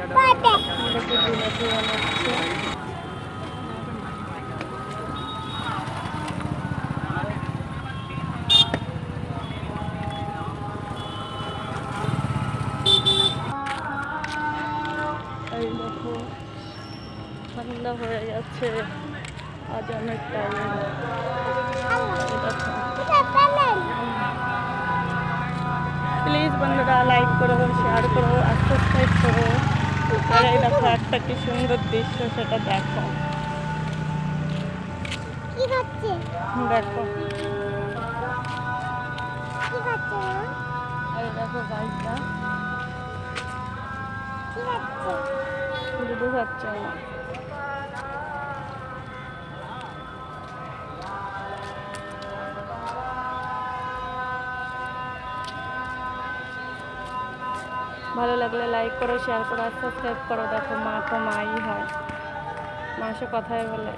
জিলাপি বানাচ্ছে। এই দেখো ঠান্ডা হয়ে গেছে, আজ অনেক টাইম। প্লিজ বন্ধুরা লাইক করো, শেয়ার করো আর সাবস্ক্রাইব করো। আর এই দেখো একটা কি সুন্দর দৃশ্য, সেটা দেখো। দেখো এই দেখো গাইজরা দুধ খাচ্ছে না। ভালো লাগলে লাইক করো, শেয়ার করো আর সাবস্ক্রাইব করো। দেখো মা তো মাই হয়, মাসে কথাই বলে।